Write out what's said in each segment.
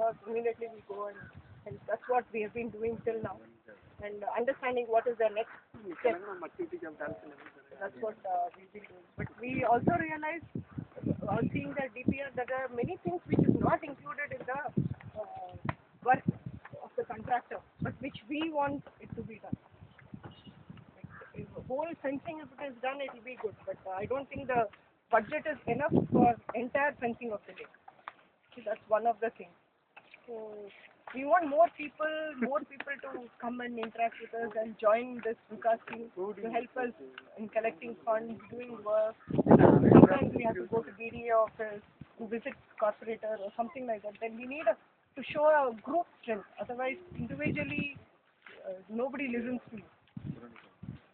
us, immediately we go and that's what we have been doing till now. And understanding what is the next step. That's what we've been doing. But we also realize, on seeing the DPR, that there are many things which is not included in the work of the contractor, but which we want it to be done. If the whole fencing, if it is done, it will be good. But I don't think the budget is enough for entire fencing of the lake. So that's one of the things. So we want more people to come and interact with us and join this Vikas team to help us in collecting funds, doing work. Sometimes we have to go to BDA office to visit corporator or something like that. Then we need to show a group strength. Otherwise, individually, nobody listens to you.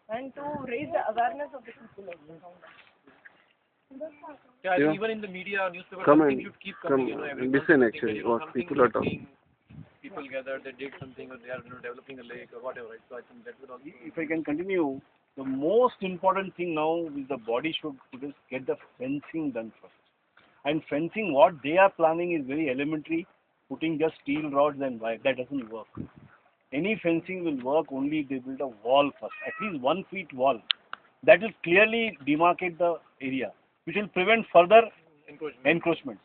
And to raise the awareness of the people around us. Yeah, even in the media, newspaper, something should keep coming. Listen, actually, what people are talking. People gathered, they did something, or they are developing a lake or whatever. Right? So I think that will also. If I can continue, the most important thing now is the body should get the fencing done first. And fencing, what they are planning is very elementary, putting just steel rods and wire. That doesn't work. Any fencing will work only if they build a wall first, at least 1 feet wall. That will clearly demarcate the area, which will prevent further encroachments.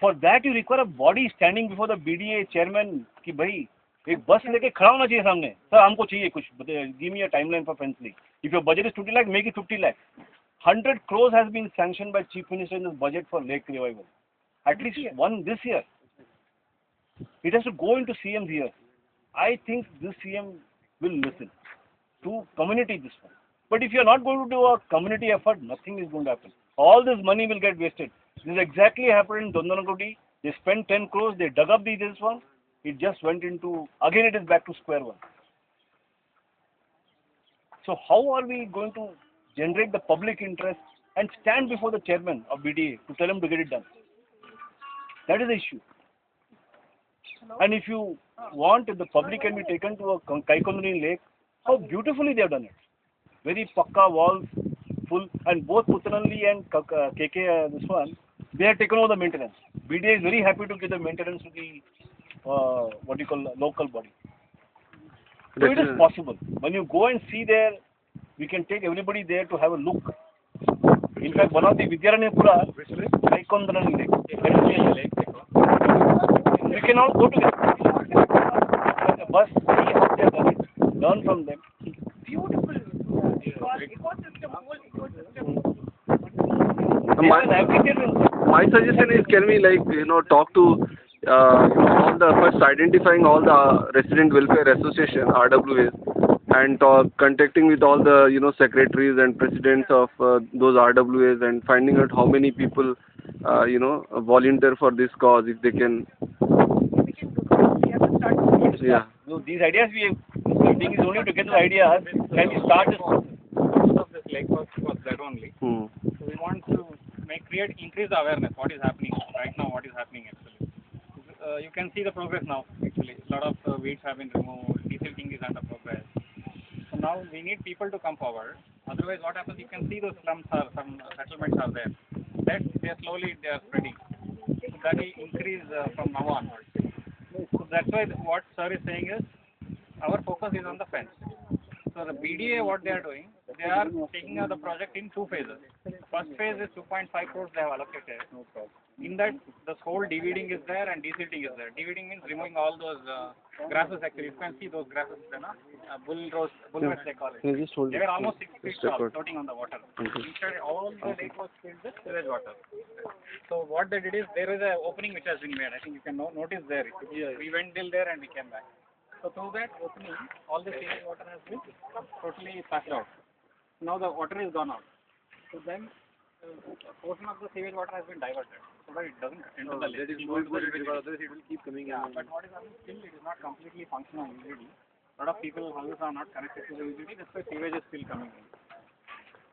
For that, you require a body standing before the BDA chairman कि भाई एक बस लेके खड़ा होना चाहिए सामने sir हमको चाहिए कुछ give me a timeline for fencing. If your budget is 20 lakh, make it 50 lakh. 100 crores has been sanctioned by Chief Minister in this budget for lake revival. At least one this year. It has to go into CM's ear. I think this CM will listen to community this one. But if you are not going to do a community effort, nothing is going to happen. All this money will get wasted. This exactly happened in Dondanagudi. They spent 10 crores, they dug up this one. It just went into, again it is back to square one. So how are we going to generate the public interest and stand before the chairman of BDA to tell him to get it done? That is the issue. And if you want, if the public can be taken to a Kaikondani lake, how beautifully they have done it. Very pakka walls, full, and both Puttanalli and KK, this one, they have taken over the maintenance. BDA is very happy to give the maintenance to the, local body. So it is possible. When you go and see there, we can take everybody there to have a look. In fact, one of the Vidyaranepura, Kaikondani lake. We can all go together. The bus, see how they have done it. Learn from them. Beautiful. Ecosystem, whole ecosystem. My suggestion is, can we talk to all the first identifying all the resident welfare association RWAs and contacting with all the secretaries and presidents of those RWAs and finding out how many people volunteer for this cause if they can. We have to start. Yeah. So these ideas we have, thing is only to get the ideas. Can we start this? Of this lake was that only. So we want to increase the awareness what is happening right now. What is happening actually? You can see the progress now. Actually, a lot of weeds have been removed. Desilting is under progress. So now we need people to come forward. Otherwise, what happens? You can see those slums some settlements are there. That they are spreading. So that will increase from now onwards. So that's why what sir is saying is our focus is on the fence. So the BDA, what they are doing, they are taking the project in 2 phases. First phase is 2.5 crores they have allocated. In that, the whole deweeding is there and desilting is there. Deweeding means removing all those grasses. Actually, you can see those grasses, bulrush they call it. They were almost 6 feet tall, floating on the water. Instead, all the lake was filled with sewage water. So what they did is, there is an opening which has been made. I think you can notice there. We went till there and we came back. So through that opening, all the sewage water has been totally passed out. Now the water is gone out. So then, a portion of the sewage water has been diverted, so that it doesn't enter the lake. It will keep coming in. But what is happening, still it is not completely functional utility. A lot of people's houses are not connected to the utility, that's why sewage is still coming in.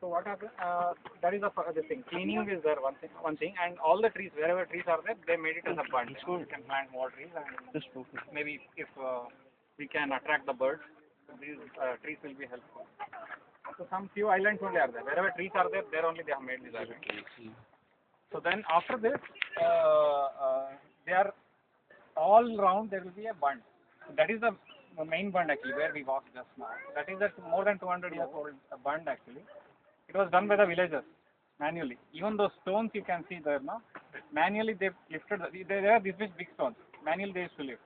So what happens, that is the thing. Cleaning is there, one thing, and all the trees, wherever trees are there, they made it as a bund. So you can plant more trees, and maybe if we can attract the birds, these trees will be helpful. So some few islands only are there. Wherever trees are there, there only they have made these islands. So then after this, they are all round there will be a bund. That is the main bund actually where we walked just now. That is a more than 200 years old bund actually. It was done by the villagers manually. Even those stones you can see there now, manually they lifted. There are these big stones. Manually they used to lift.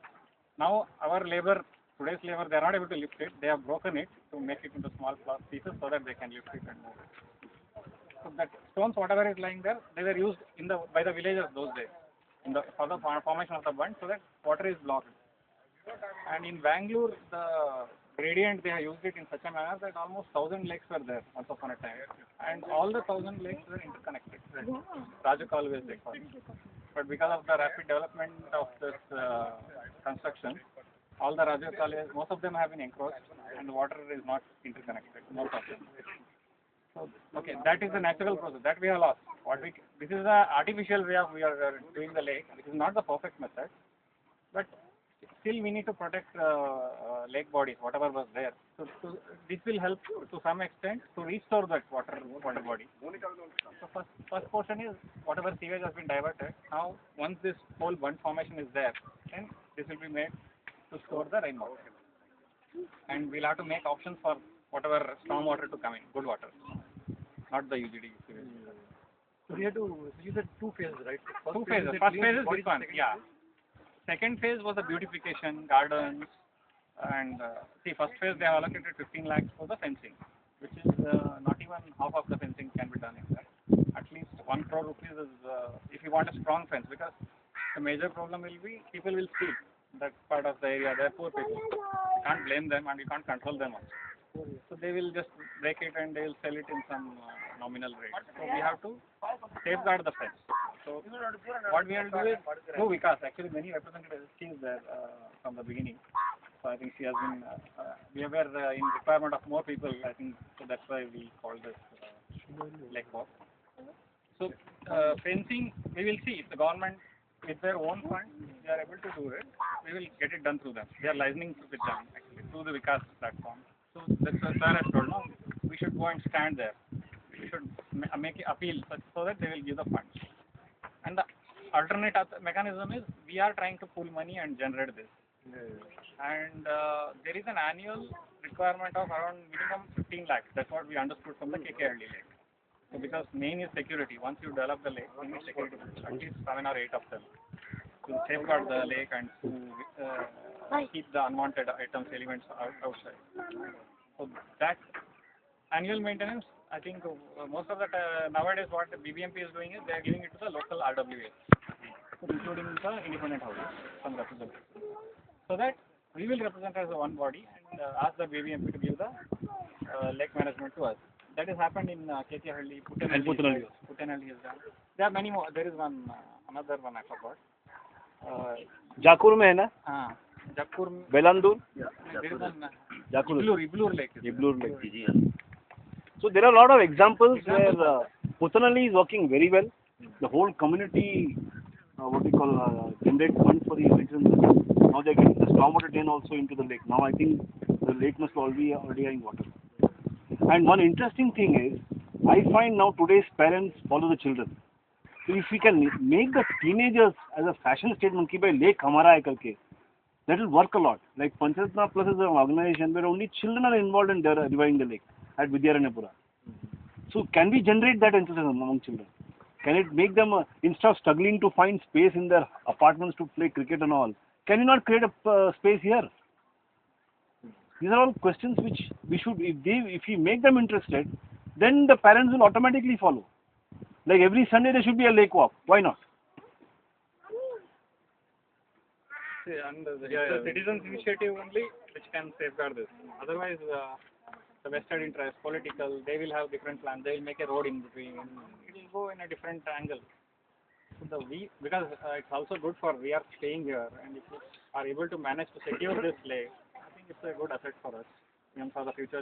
Now our labor, today's labor, they are not able to lift it. They have broken it to make it into small pieces so that they can lift it and move it. So that stones, whatever is lying there, they were used by the villagers those days for the formation of the bund so that water is blocked. And in Bangalore, the gradient, they have used it in such a manner that almost 1,000 lakes were there once upon a time. And all the 1,000 lakes were interconnected. Raja Kaluves they call it. But because of the rapid development of this construction, all the Raja Kaluves, most of them have been encroached and the water is not interconnected, most of them. So, okay, that is the natural process that we have lost. This is the artificial way of we are doing the lake. This is not the perfect method, but still we need to protect lake bodies, whatever was there. So this will help to some extent to restore that water body. So first portion is whatever sewage has been diverted. Now once this whole bund formation is there, then this will be made to store the rainwater. And we'll have to make options for whatever storm water to come in, good water, not the UGD sewage. So we had to use it two phases, right? Two phases. First phase is this one, yeah. Second phase was the beautification, gardens, and first phase they have allocated 15 lakhs for the fencing, which is not even half of the fencing can be done in that. At least 1 crore rupees is if you want a strong fence, because the major problem will be people will steal that part of the area. They are poor people. You can't blame them and you can't control them also. So they will just break it and they will sell it in some nominal rate. So we have to safeguard the fence. So what we have to do is through Vikas. Actually, many representatives is there from the beginning. So I think she has been. We were in requirement of more people. I think so that's why we called this lake walk. So fencing, we will see if the government with their own funds they are able to do it. We will get it done through them. We are licensing with them actually through the Vikas platform. So that's what Sir has told. No, we should go and stand there. We should make an appeal so that they will give the funds. And the alternate mechanism is we are trying to pull money and generate this. And there is an annual requirement of around minimum 15 lakhs. That's what we understood from the KKLD lake. So because main is security. Once you develop the lake, you need security, at least 7 or 8 of them, to safeguard the lake and to keep the unwanted items, elements outside. So that annual maintenance, I think most of the nowadays what the BBMP is doing is they are giving it to the local RWAs, including the independent houses, some representatives, so that we will represent as one body and ask the BBMP to give the lake management to us. That has happened in KKHalli, Puttenhalli is done. There are many more. There is one, another one I forgot. Jakur mein hai na? हाँ, Jakur. Belandur? There is one. Jakur. Iblur Lake. Iblur Lake. So there are a lot of examples where Puttenhalli is working very well. The whole community, generate funds for the irrigation system. Now they are getting the stormwater drain also into the lake. Now I think the lake must already having water. And one interesting thing is, I find now today's parents follow the children. So if we can make the teenagers as a fashion statement, ki bhai lake hamara hai karke, that will work a lot. Like Panchratna Plus is an organization where only children are involved in reviving the lake at Vidyaranyapura. So can we generate that enthusiasm among children? Can it make them, instead of struggling to find space in their apartments to play cricket and all, can we not create a space here? These are all questions which we should, if we make them interested, then the parents will automatically follow. Like every Sunday there should be a lake walk. Why not? And the citizens' initiative only which can safeguard this. Otherwise, the vested interest, political, they will have different plans. They will make a road in between. It will go in a different angle. So because it's also good for we are staying here, and if we are able to manage to secure this lake, I think it's a good asset for us and for the future.